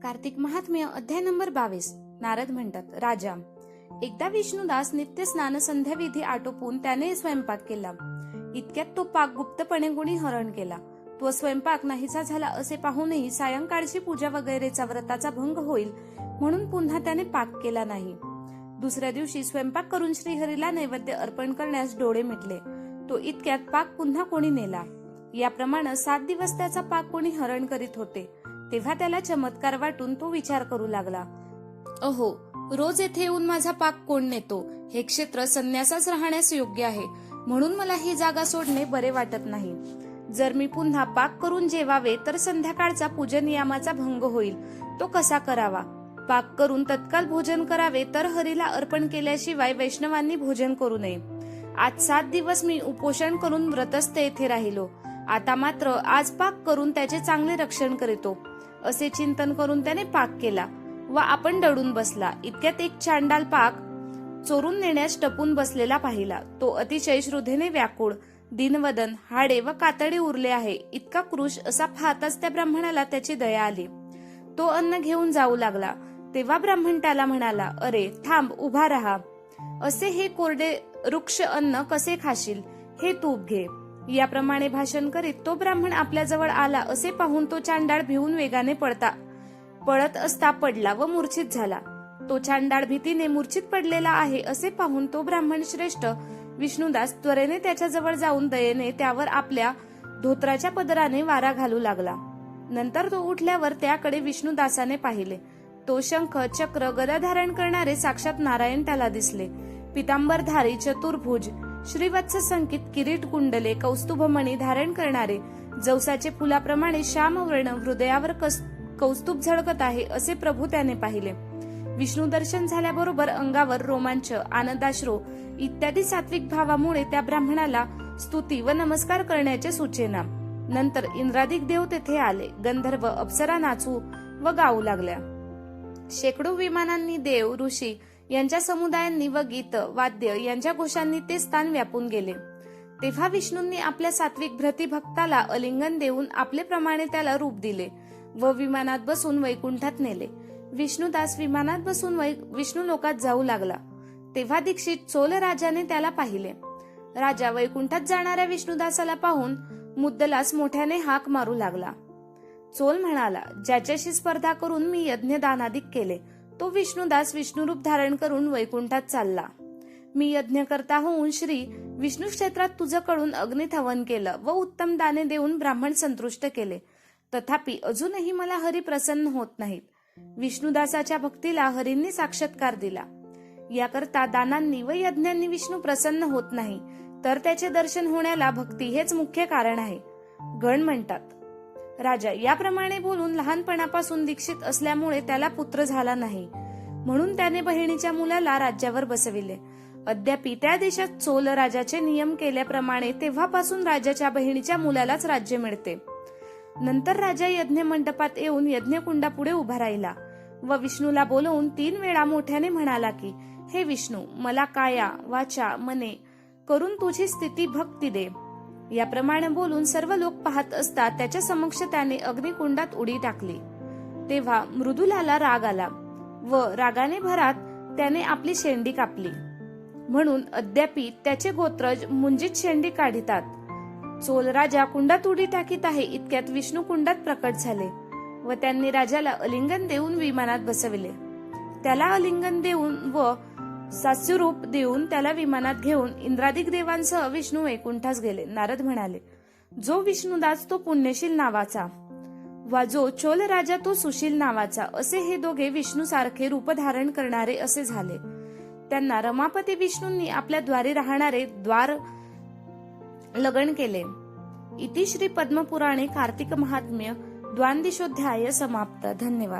कार्तिक महात्म्य अध्याय नंबर 22। नारद म्हणतात, राजा, एकदा विष्णुदास नित्य स्नान संध्या विधी आटोपून त्याने स्वयंपाक केला। इतक्यात तो पाक गुप्तपणे कोणी हरण केला। तो स्वयंपाक नाहीसा झाला असे पाहूनही सायंकाळची पूजा वगैरेचा व्रताचा भंग होईल म्हणून पुन्हा त्याने पाक केला नाही। दुसऱ्या दिवशी स्वयंपाक करून श्रीहरीला नैवेद्य अर्पण करण्यास डोळे मिटले। तो इतक्यात पाक पुन्हा कोणी नेला। याप्रमाणे 7 दिवस त्याचा पाक कोणी हरण करीत होते। तेव्हा त्याला चमत्कार वाटून तो विचार करू लागला, अहो, रोज येथे येऊन माझा पाक कोण नेतो? हे क्षेत्र संन्यासाच राहण्यास योग्य आहे, म्हणून मला ही जागा सोडणे बरे वाटत नाही। जर मी पुन्हा पाक करून जेवावे तर संध्याकाळचा पूजनियमाचा भंग होईल। तो कसा करावा? पाक करून तत्काल भोजन करावे तर हरीला अर्पण केल्याशिवाय वैष्णवांनी भोजन करू नये। आज 7 दिवस मी उपोषण करून व्रतस्थ येथे राहिलो। आता मात्र आज पाक करून त्याचे चांगले रक्षण करीतो, असे चिंतन करून त्याने पाक केला व आपण दडून बसला। इतक्यात एक चांडाल पाक चोरून नेण्यास टपून बसलेला पाहिला। तो अतिशय श्रद्धेने व्याकुळ, दीनवदन, हाडे व कातडे उरले आहे इतका क्रुश असा पाहताच त्या ब्राह्मणाला त्याची दया आली। तो अन्न घेऊन जाऊ लागला। तेव्हा ब्राह्मण त्याला म्हणाला, अरे थांब, उभा राहा। असे हे कोरडे वृक्ष अन्न कसे खाशील? हे तूप घे। याप्रमाणे भाषण करीत तो ब्राह्मण आपल्या जवळ आला असे पाहून तो चांडाळ भिवून वेगाने पळत असता पडला व मूर्छित झाला। तो चांडाळ भीतीने मूर्छित पडलेला आहे असे पाहून तो ब्राह्मण श्रेष्ठ विष्णुदास त्वरेने त्याच्या जवळ जाऊन दयेने त्यावर आपल्या धोत्राच्या पदराने वारा घालू लागला। नंतर तो उठल्यावर त्याकडे विष्णुदासाने पाहिले। तो शंख, चक्र, गदा धारण करणारे साक्षात नारायण त्याला दिसले। पितांबरधारी, चतुर्भुज, श्रीवत्स संकित, किरीट, कुंडले, कौस्तुभमणी धारण करणारे, जवसाचे फुलाप्रमाणे श्यामवर्ण, हृदयावर कौस्तुभ झळकत आहे असे प्रभू त्याने पाहिले। विष्णू दर्शन झाल्याबरोबर अंगावर रोमांच, आनंदाश्रू इत्यादी सात्विक भावामुळे त्या ब्राह्मणाला स्तुती व नमस्कार करण्याचे सुचेना। नंतर इंद्रादिक देव तेथे आले। गंधर्व, अप्सरा नाचू व गाऊ लागल्या। शेकडो विमानांनी देव, ऋषी यांच्या समुदायांनी व गीत, वाद्य यांच्या घोषांनी ते स्थान व्यापून गेले। तेव्हा विष्णूंनी आपल्या सात्विक भक्ताला आलिंगन देऊन आपले प्रमाणे त्याला रूप दिले व विमानात बसून वैकुंठात नेले। विष्णुदास विमानात बसून विष्णू लोकात जाऊ लागला। तेव्हा दीक्षित चोल राजाने त्याला पाहिले। राजा वैकुंठात जाणाऱ्या विष्णुदासाला पाहून मुद्दलास मोठ्याने हाक मारू लागला। चोल म्हणाला, ज्याच्याशी स्पर्धा करून मी यज्ञ दानादिक केले तो विष्णुदास विष्णुरूप धारण करून वैकुंठात चालला। मी यज्ञ करता होऊन श्री विष्णू क्षेत्रात तुझकडून अग्नीत हवन केलं व उत्तम दाने देऊन ब्राह्मण संतुष्ट केले, तथापि अजूनही मला हरी प्रसन्न होत नाहीत। विष्णुदासाच्या भक्तीला हरींनी साक्षात्कार दिला। याकरता दानांनी व यज्ञांनी विष्णू प्रसन्न होत नाही, तर त्याचे दर्शन होण्याला भक्ती हेच मुख्य कारण आहे। गण म्हणतात, राजा याप्रमाणे बोलून लहानपणापासून दीक्षित असल्यामुळे त्याला पुत्र झाला नाही, म्हणून त्याने बहिणीच्या मुलाला राज्यावर बसविले। अद्यापि त्या देशात चोल राजाचे नियम केल्याप्रमाणे तेव्हापासून राजाच्या बहिणीच्या मुलालाच राज्य मिळते। नंतर राजा यज्ञ मंडपात येऊन यज्ञकुंडापुढे उभा राहिला व विष्णूला बोलवून 3 वेळा मोठ्याने म्हणाला की, हे विष्णू, मला काया, वाचा, मने करून तुझी स्थिती भक्ती दे। याप्रमाणे बोलून सर्व लोक पाहत असता त्याच्या समक्ष त्याने अग्निकुंडात उडी टाकली। तेव्हा मृदुलाला राग आला व रागाने भरात त्याने आपली शेंडी कापली, म्हणून अद्यापि त्याचे गोत्रज मुंजीत शेंडी काढितात। चोल राजा कुंडात उडी टाकीत आहे इतक्यात विष्णू कुंडात प्रकट झाले व त्यांनी राजाला आलिंगन देऊन विमानात बसविले। त्याला आलिंगन देऊन व सास्यरूप देऊन त्याला विमानात घेऊन इंद्रादिक देवांसह विष्णू वैकुंठास गेले। नारद म्हणाले, जो विष्णुदास तो पुण्यशील नावाचा वा जो चोल राजा तो सुशील नावाचा, असे हे दोघे विष्णू सारखे रूप धारण करणारे असे झाले। त्यांना रमापती विष्णूंनी आपल्या द्वारी राहणारे द्वार लगन केले। इति श्री पद्मपुराणे कार्तिक महात्म्य द्वादशोऽध्याय समाप्त। धन्यवाद।